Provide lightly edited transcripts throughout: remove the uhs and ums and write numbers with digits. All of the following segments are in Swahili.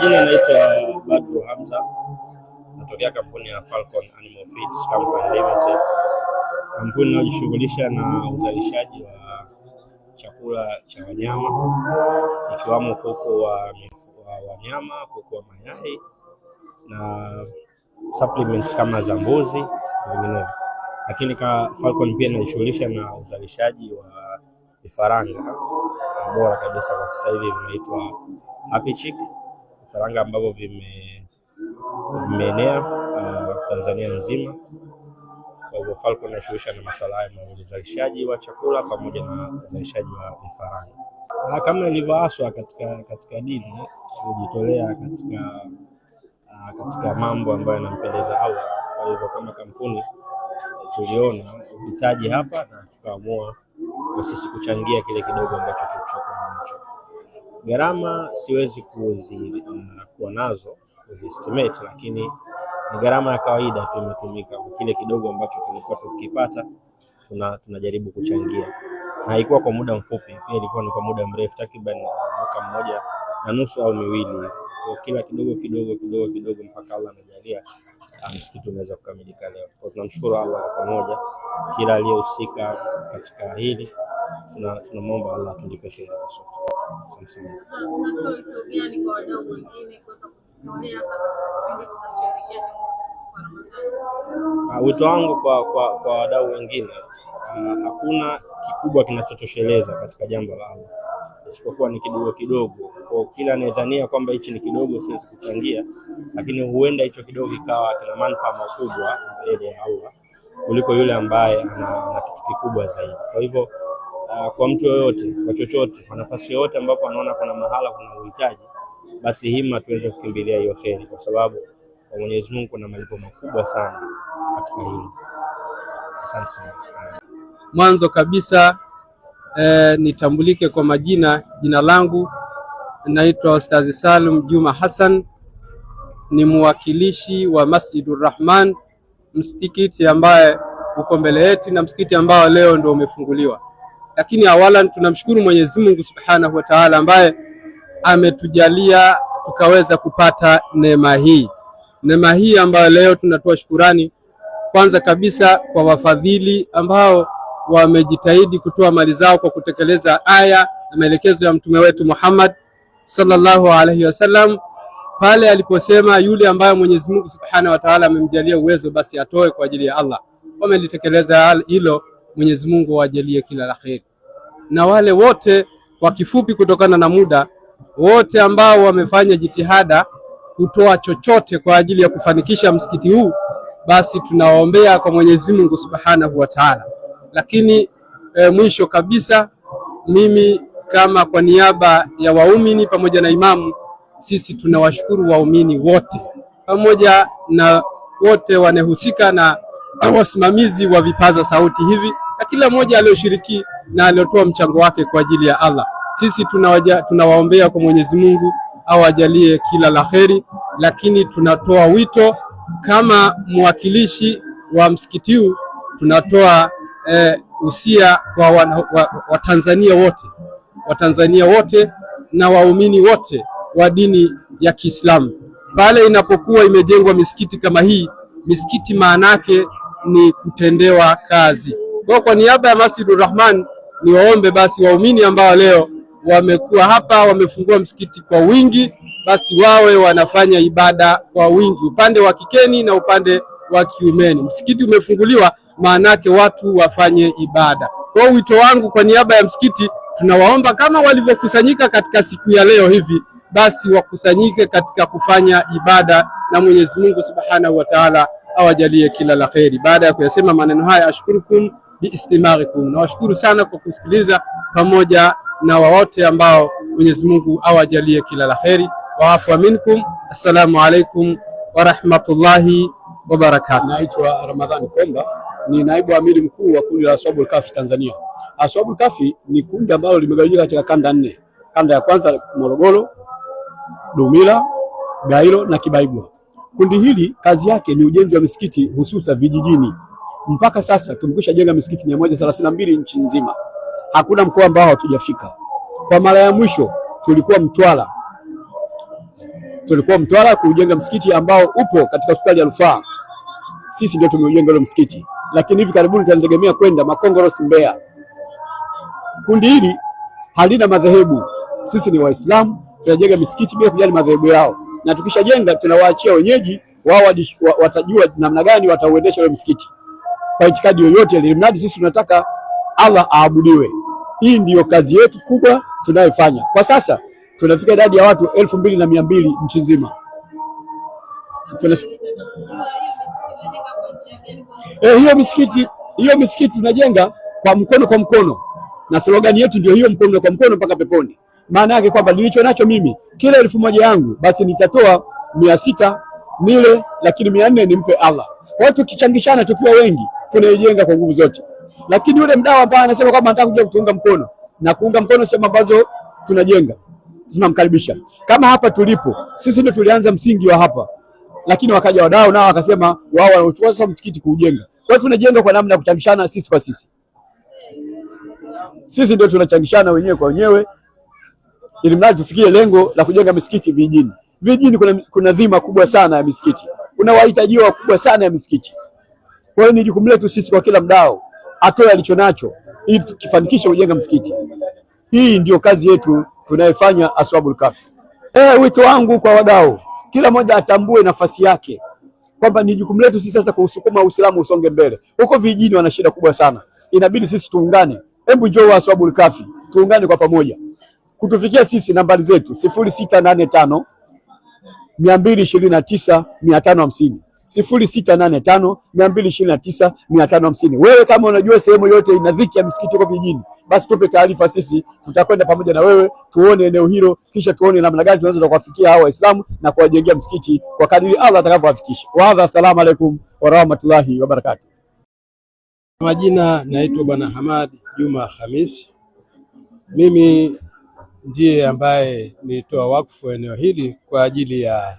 majina naitwa Badru Hamza, natokea kampuni ya Falcon Animal Feeds Company Limited. Kampuni inayojishughulisha na uzalishaji wa chakula cha wanyama ikiwamo kuku wa wanyama, kuku wa mayai na supplements kama za mbuzi na vinginevyo. Lakini Falcon pia inajishughulisha na uzalishaji wa vifaranga bora kabisa kwa sasa hivi vinaitwa Happy Chick, vifaranga ambavyo vimeenea Tanzania nzima. Kwa hivyo Falcon inajishughulisha na masuala ya uzalishaji wa chakula pamoja na uzalishaji wa vifaranga. Kama ilivyoaswa katika dini, kujitolea katika mambo ambayo yanampendeza Allah. Kwa hivyo kama kampuni tuliona uhitaji hapa na tukaamua na sisi kuchangia kile kidogo ambacho tulichokuwa nacho. Gharama siwezi kuwa nazo estimate, lakini ni gharama ya kawaida tu imetumika kile kidogo ambacho tulikuwa tukipata, tunajaribu kuchangia. Na haikuwa kwa muda mfupi, pia ilikuwa ni kwa muda mrefu, takriban mwaka mmoja na nusu au miwili. Kwa kila kidogo mpaka Allah anajalia msikiti unaweza kukamilika leo. Kwa tunamshukuru Allah pamoja, kila aliyehusika katika hili tunamwomba Allah tulipe kheri kwa sote. Asante. Wito wangu kwa wadau wengine, hakuna kikubwa kinachotosheleza katika jambo la Allah isipokuwa ni kidogo. Kwa kila anayedhania kwamba hichi ni kidogo siwezi kuchangia, lakini huenda hicho kidogo kikawa kina manufaa makubwa mbele ya Allah kuliko yule ambaye ana kitu kikubwa zaidi. Kwa hivyo kwa mtu yoyote, kwa chochote, kwa nafasi yoyote ambapo anaona kuna mahala kuna uhitaji, basi hima tuweze kukimbilia hiyo kheri, kwa sababu kwa Mwenyezi Mungu kuna malipo makubwa sana katika hilo. Asante sana. Mwanzo kabisa nitambulike kwa majina. Jina langu naitwa Ustadh Salum Juma Hassan, ni mwakilishi wa Masjidur Rahman, msikiti ambaye uko mbele yetu na msikiti ambao leo ndio umefunguliwa. Lakini awalan tunamshukuru Mwenyezi Mungu Subhanahu wa Ta'ala ambaye ametujalia tukaweza kupata neema hii ambayo leo tunatoa shukurani kwanza kabisa kwa wafadhili ambao wamejitahidi kutoa mali zao kwa kutekeleza aya na maelekezo ya mtume wetu Muhammad sallallahu alaihi wasallam pale aliposema yule ambaye Mwenyezi Mungu Subhanahu wa Ta'ala amemjalia uwezo basi atoe kwa ajili ya Allah. Wamelitekeleza hilo, Mwenyezi Mungu awajalie kila la kheri. Na wale wote kwa kifupi, kutokana na muda, wote ambao wamefanya jitihada kutoa chochote kwa ajili ya kufanikisha msikiti huu, basi tunawaombea kwa Mwenyezi Mungu Subhanahu wa Ta'ala. Lakini mwisho kabisa, mimi kama kwa niaba ya waumini pamoja na imamu, sisi tunawashukuru waumini wote pamoja na wote wanahusika na wasimamizi wa vipaza sauti hivi na kila mmoja aliyoshiriki na aliyotoa mchango wake kwa ajili ya Allah. Sisi tunawaombea kwa Mwenyezi Mungu awajalie kila la kheri, lakini tunatoa wito kama mwakilishi wa msikiti huu, tunatoa usia kwa Watanzania wote na waumini wote wa dini ya Kiislamu. Pale inapokuwa imejengwa misikiti kama hii, misikiti maanake ni kutendewa kazi. Kwa niaba ya Masjidur Rahman niwaombe basi waumini ambao leo wamekuwa hapa, wamefungua msikiti kwa wingi, basi wawe wanafanya ibada kwa wingi, upande wa kikeni na upande wa kiumeni. Msikiti umefunguliwa, maanake watu wafanye ibada. Kwa wito wangu kwa niaba ya msikiti, tunawaomba kama walivyokusanyika katika siku ya leo hivi, basi wakusanyike katika kufanya ibada, na Mwenyezi Mungu Subhanahu wa Ta'ala awajalie kila la kheri. Baada ya kuyasema maneno haya, ashkurukum biistimarikum, nawashukuru sana kwa kusikiliza, pamoja na wote ambao Mwenyezi Mungu awajalie kila la kheri. Wa afwa minkum. Assalamu alaikum wa rahmatullahi wa barakatuh. Naitwa Ramadhani Komba, ni naibu amiri mkuu wa kundi la Ashabul Kahfi Tanzania. Ashabul Kahfi ni kundi ambalo limegawanyika katika kanda 4. Kanda ya kwanza Morogoro, Dumila, Gairo na Kibaigwa. Kundi hili kazi yake ni ujenzi wa misikiti hususa vijijini. Mpaka sasa tumekwisha jenga misikiti 132 nchi nzima. Hakuna mkoa ambao hatujafika. Kwa mara ya mwisho tulikuwa Mtwara tulikuwa Mtwara kujenga msikiti ambao upo katika hospitali ya rufaa. Sisi ndio tumeujenga ule msikiti, lakini hivi karibuni tunategemea kwenda Makongorosi Mbeya. Kundi hili halina madhehebu, sisi ni Waislamu, tunajenga misikiti bila kujali madhehebu yao, na tukishajenga tunawaachia wenyeji wao watajua namna gani watauendesha ule msikiti kwa itikadi yoyote ile, mradi sisi tunataka Allah aabudiwe. Hii ndiyo kazi yetu kubwa tunayofanya kwa sasa. Tunafika idadi ya watu 2200 nchi nzima. Hiyo misikiti tunajenga kwa mkono, na slogan yetu ndio hiyo, mkono kwa mkono mpaka peponi. Maana yake kwamba nilicho nacho mimi, kila 1000 yangu basi nitatoa 600 nile, lakini 400 nimpe Allah. Kwa hiyo tukichangishana tukiwa wengi tunaijenga kwa nguvu zote. Lakini yule mdau ambaye anasema kwamba anataka kuja kutunga mkono na kuunga mkono sehemu ambazo tunajenga, tunamkaribisha. Kama hapa tulipo sisi ndio tulianza msingi wa hapa, lakini wakaja wadau nao wakasema wao wanachukua sasa msikiti kuujenga. Kwa hiyo tunajenga kwa namna ya kuchangishana sisi kwa sisi. Sisi ndio tunachangishana wenyewe kwa wenyewe ili mradi tufikie lengo la kujenga misikiti vijijini. Vijijini kuna dhima kubwa sana ya misikiti. Kuna wahitaji wakubwa sana ya misikiti. Kwa hiyo ni jukumu letu sisi kwa kila mdau atoe alichonacho ili tukifanikisha kujenga msikiti. Hii ndio kazi yetu tunayofanya Ashabul Kahfi. Wito wangu kwa wadau, kila mmoja atambue nafasi yake kwamba ni jukumu letu sisi sasa kuusukuma Uislamu usonge mbele. Huko vijijini wana shida kubwa sana. Inabidi sisi tuungane. Hebu njoo Ashabul Kahfi, tuungane kwa pamoja. Kutufikia sisi nambari zetu 0685 229 550. 0685 229 550. Wewe kama unajua sehemu yote ina dhiki ya misikiti huko vijijini, basi tupe taarifa, sisi tutakwenda pamoja na wewe tuone eneo hilo, kisha tuone namna gani tunaweza kuwafikia hao Waislamu na kuwajengea msikiti kwa kadiri Allah atakavyowafikisha. Assalamu alaikum wa rahmatullahi wa barakatuh. Majina naitwa Bwana Hamad Juma Khamis. Mimi ndiye ambaye nilitoa wakfu eneo hili kwa ajili ya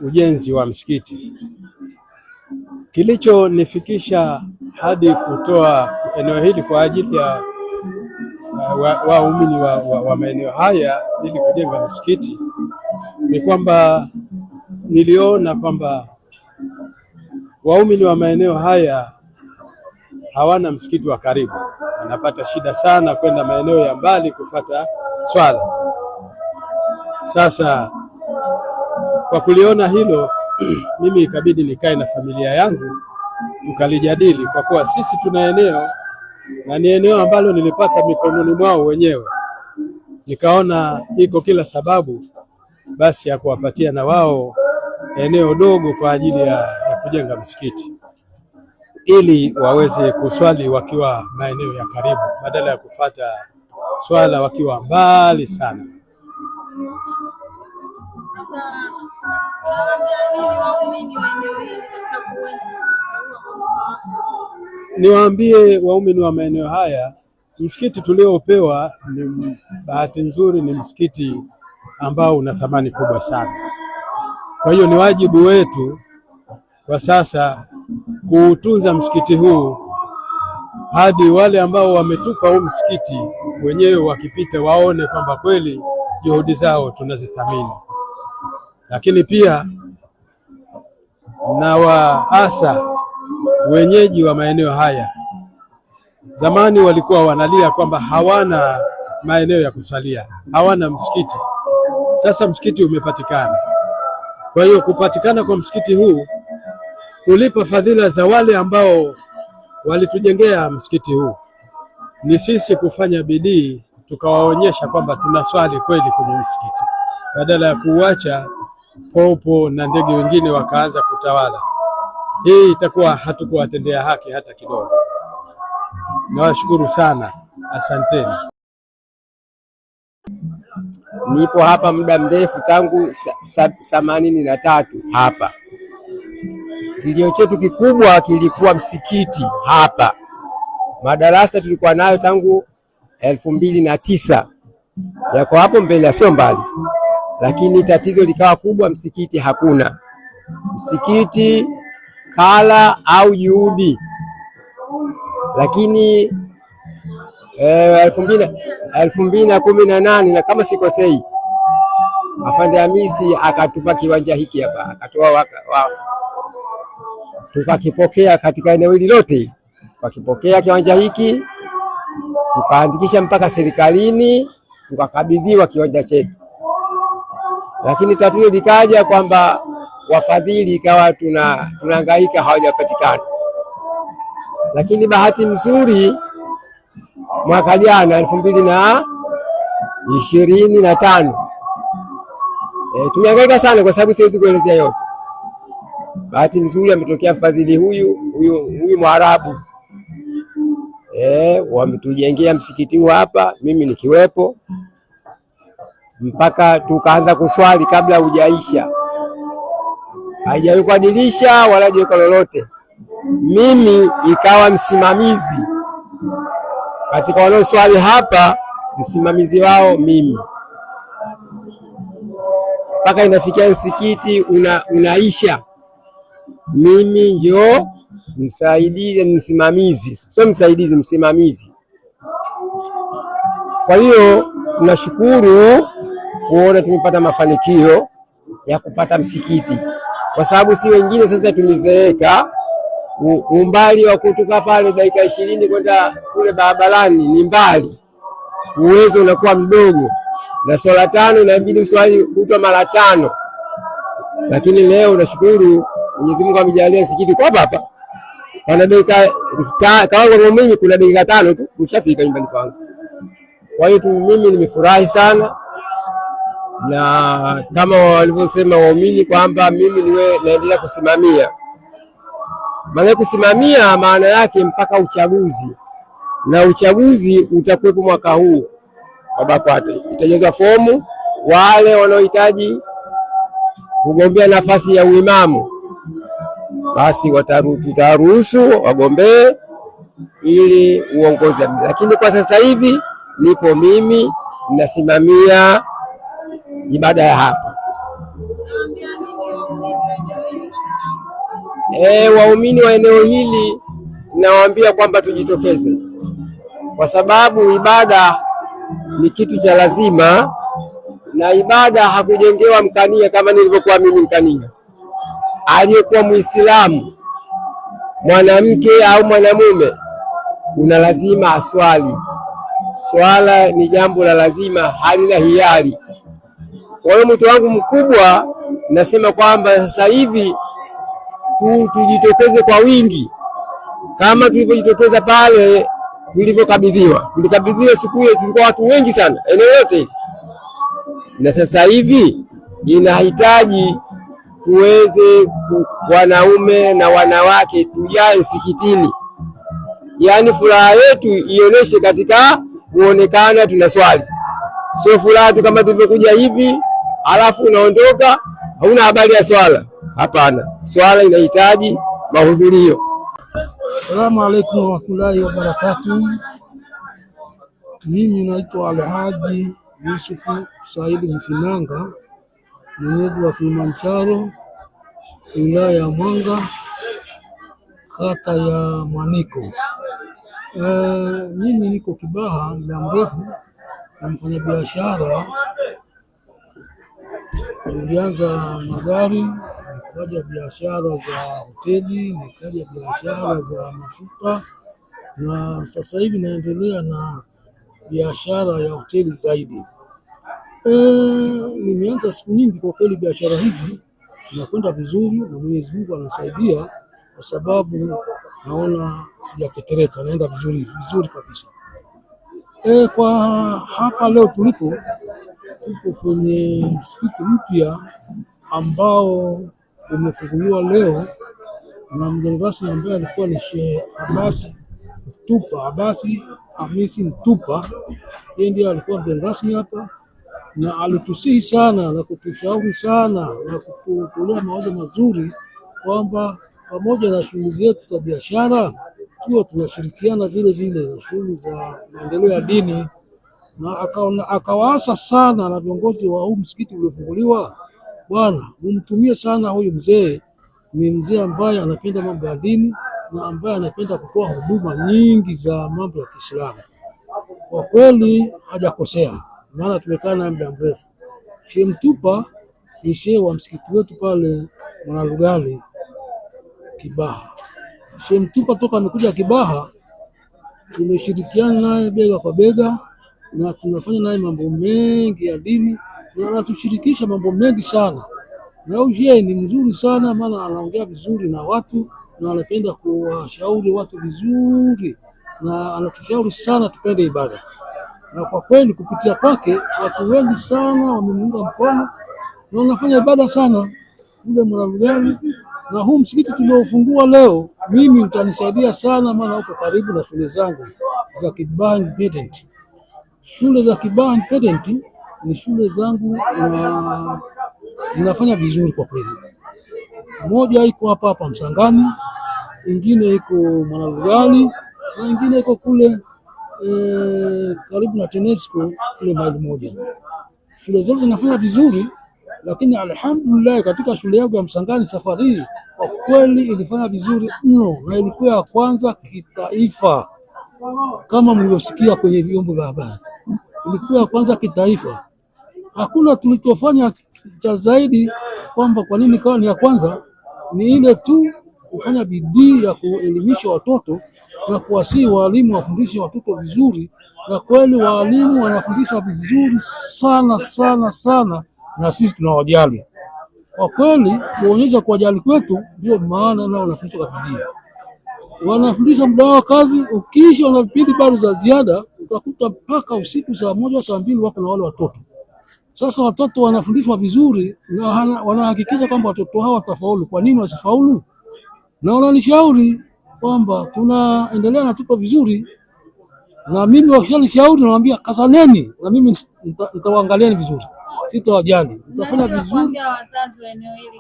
ujenzi wa msikiti. Kilichonifikisha hadi kutoa eneo hili kwa ajili ya waumini wa maeneo haya ili kujenga msikiti ni kwamba niliona kwamba waumini wa maeneo haya hawana msikiti wa karibu, wanapata shida sana kwenda maeneo ya mbali kufuata swala. Sasa kwa kuliona hilo mimi ikabidi nikae na familia yangu tukalijadili, kwa kuwa sisi tuna eneo na ni eneo ambalo nilipata mikononi mwao wenyewe. Nikaona iko kila sababu basi ya kuwapatia na wao eneo dogo kwa ajili ya kujenga msikiti ili waweze kuswali wakiwa maeneo ya karibu badala ya kufata swala wakiwa mbali sana. Niwaambie waumini wa maeneo haya, msikiti tuliopewa ni bahati nzuri, ni msikiti ambao una thamani kubwa sana. Kwa hiyo ni wajibu wetu kwa sasa kuutunza msikiti huu hadi wale ambao wametupa huu msikiti wenyewe wakipita waone kwamba kweli juhudi zao tunazithamini. Lakini pia na waasa wenyeji wa maeneo haya, zamani walikuwa wanalia kwamba hawana maeneo ya kusalia, hawana msikiti. Sasa msikiti umepatikana. Kwa hiyo kupatikana kwa msikiti huu kulipa fadhila za wale ambao walitujengea msikiti huu, ni sisi kufanya bidii tukawaonyesha kwamba tunaswali kweli kwenye msikiti badala ya kuacha popo na ndege wengine wakaanza kutawala. Hii itakuwa hatukuwatendea haki hata kidogo. Nawashukuru sana, asanteni. Nipo hapa muda mrefu tangu 83 hapa. Kilio chetu kikubwa kilikuwa msikiti hapa. Madarasa tulikuwa nayo tangu 2009. Yako hapo mbele, sio mbali. Lakini tatizo likawa kubwa, msikiti hakuna. Msikiti kala au juhudi. Lakini 2018 na kama sikosei, Afande Hamisi akatupa kiwanja hiki hapa, akatoa wafu, tukakipokea katika eneo hili lote, tukakipokea kiwanja hiki, tukaandikisha mpaka serikalini, tukakabidhiwa kiwanja chetu. Lakini tatizo likaja kwamba wafadhili ikawa tunahangaika, hawajapatikana. Lakini bahati nzuri mwaka jana 2025 tumehangaika sana, kwa sababu siwezi kuelezea yote. Bahati nzuri ametokea mfadhili huyu Mwarabu, wametujengea msikiti huu hapa, mimi nikiwepo, mpaka tukaanza kuswali kabla hujaisha. Haijawekwa dirisha wala hajawekwa lolote. Mimi ikawa msimamizi katika wanaoswali hapa, msimamizi wao mimi, mpaka inafikia msikiti unaisha, mimi ndio msaidizi, msimamizi, sio msaidizi, msimamizi. Kwa hiyo tunashukuru kuona tumepata mafanikio ya kupata msikiti, kwa sababu si wengine sasa tumezeeka. Umbali wa kutoka pale dakika 20 kwenda kule barabarani ni mbali, uwezo unakuwa mdogo, na swala 5 inabidi uswali kutwa mara 5. Lakini leo nashukuru Mwenyezi Mungu amejalia msikiti kwa hapa. Kuna dakika kama mimi kuna dakika 5 tu ushafika nyumbani kwangu. Kwa hiyo mimi nimefurahi sana, na kama walivyosema waumini kwamba mimi niwe naendelea kusimamia. Maana kusimamia maana yake mpaka uchaguzi, na uchaguzi utakuwepo mwaka huu kwa BAKWATA. Itajazwa fomu, wale wanaohitaji kugombea nafasi ya uimamu basi tutaruhusu wagombee ili uongozi. Lakini kwa sasa hivi nipo mimi nasimamia ibada ya hapa. Waumini wa eneo hili nawaambia kwamba tujitokeze, kwa sababu ibada ni kitu cha lazima, na ibada hakujengewa mkania kama nilivyokuwa mimi mkania. Aliyekuwa Muislamu, mwanamke au mwanamume, una lazima aswali. Swala ni jambo la lazima, halina hiari. Kwa hiyo mtu wangu mkubwa nasema kwamba sasa hivi tujitokeze kwa wingi, kama tulivyojitokeza pale tulivyokabidhiwa. Tulikabidhiwa siku ile, tulikuwa watu wengi sana eneo lote, na sasa hivi inahitaji tuweze wanaume na wanawake tujae msikitini, yaani furaha yetu ionyeshe katika kuonekana tunaswali. Sio furaha tu kama tulivyokuja hivi alafu unaondoka hauna habari ya swala. Hapana, swala inahitaji mahudhurio. Asalamu alaykum warahmatullahi wabarakatuh. Mimi naitwa Alhaji Yusufu Saidi Mfinanga, mwenyeji wa Kilimanjaro, wilaya ya Mwanga, kata ya Mwaniko. Mimi niko Kibaha muda mrefu, na mfanya biashara. Nilianza magari, nikaja biashara za hoteli, nikaja biashara za mafuta, na sasa hivi naendelea na biashara ya hoteli zaidi. Nimeanza siku nyingi kwa kweli, biashara hizi zinakwenda vizuri na Mwenyezi Mungu anasaidia, kwa sababu naona sijatetereka, naenda vizuri kabisa. Kwa hapa leo tuko kwenye msikiti mpya ambao umefunguliwa leo na mgeni rasmi ambaye alikuwa ni Sheikh Abasi Hamisi Mtupa. Yeye ndiye alikuwa mgeni rasmi hapa, na alitusihi sana na kutushauri sana na kututolea mawazo mazuri kwamba pamoja na shughuli zetu za biashara tuwe tunashirikiana vile na shughuli za maendeleo ya dini, na akawaasa sana na viongozi wa huu msikiti uliofunguliwa, bwana mumtumie sana huyu mzee. Ni mzee ambaye anapenda mambo ya dini na ambaye anapenda kutoa huduma nyingi za mambo ya Kiislamu. Kwa kweli hajakosea, maana tumekaa naye muda mrefu. Sheikh Mtupa ni shehe wa msikiti wetu pale Mwanalugali Kibaha. Sheikh Mtupa toka amekuja Kibaha tumeshirikiana naye bega kwa bega na tunafanya naye mambo mengi ya dini na anatushirikisha mambo mengi sana. Na yeye ni mzuri sana, maana anaongea vizuri na watu na anapenda kuwashauri watu vizuri na anatushauri sana tupende ibada. Na kwa kweli kupitia kwake watu wengi sana wamemuunga mkono na wanafanya ibada sana kule Mwanalugali. Na huu msikiti tuliofungua leo mimi utanisaidia sana, maana uko karibu na shule zangu za Kibaha Independent. Shule za Kibaha Independent ni shule zangu na zinafanya vizuri kwa kweli. Moja iko hapa Msangani, ingine iko Mwanalugali na ingine iko kule karibu na Tenesco kule maili moja. Shule zote zinafanya vizuri, lakini alhamdulillah katika shule yangu ya Msangani safari hii kwa kweli ilifanya vizuri mno na ilikuwa ya kwanza kitaifa kama mlivyosikia kwenye vyombo vya habari. Ilikuwa ya kwanza kitaifa. Hakuna tulichofanya cha zaidi kwamba kwa nini kawa ni ya kwanza, ni ile tu kufanya bidii ya kuelimisha watoto na kuwasihi walimu wafundishe watoto vizuri, na kweli walimu wanafundisha vizuri sana sana sana na sisi tunawajali. Kwa kweli kuonyesha kuwajali kwetu ndio maana nao wanafundisha kwa bidii. Wanafundisha muda wa kazi, ukiisha wana vipindi bado za ziada utakuta mpaka usiku saa 1 saa 2 wako na wale watoto. Sasa watoto wanafundishwa vizuri na wanahakikisha kwamba watoto hao watafaulu. Kwa nini wasifaulu? Na wananishauri kwamba tunaendelea na tuko vizuri, na mimi wakishanishauri nawaambia kazaneni, na mimi nitawaangalieni vizuri, sitawajali, nitafanya vizuri. Wazazi wa eneo hili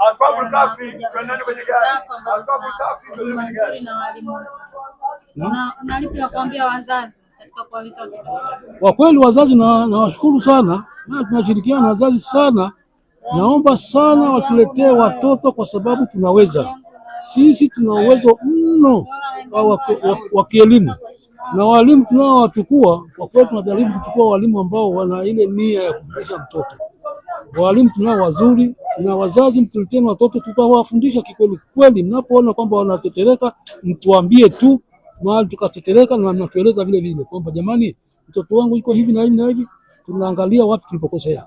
unalipi la kuambia wazazi katika kuwaleta watoto? Kwa kweli wazazi nawashukuru sana na tunashirikiana na wazazi sana. Naomba sana watuletee watoto kwa sababu tunaweza. Sisi tuna uwezo mno wa kielimu na walimu tunaowachukua kwa kweli tunajaribu kuchukua walimu ambao wana ile nia ya kufundisha mtoto. Walimu tunao wazuri na wazazi mtuletee watoto tutawafundisha kikweli kweli. Mnapoona kwamba wanatetereka mtuambie tu mahali tukatetereka na mnatueleza vile vile kwamba jamani mtoto wangu yuko hivi na hivi na hivi, tunaangalia wapi tulipokosea.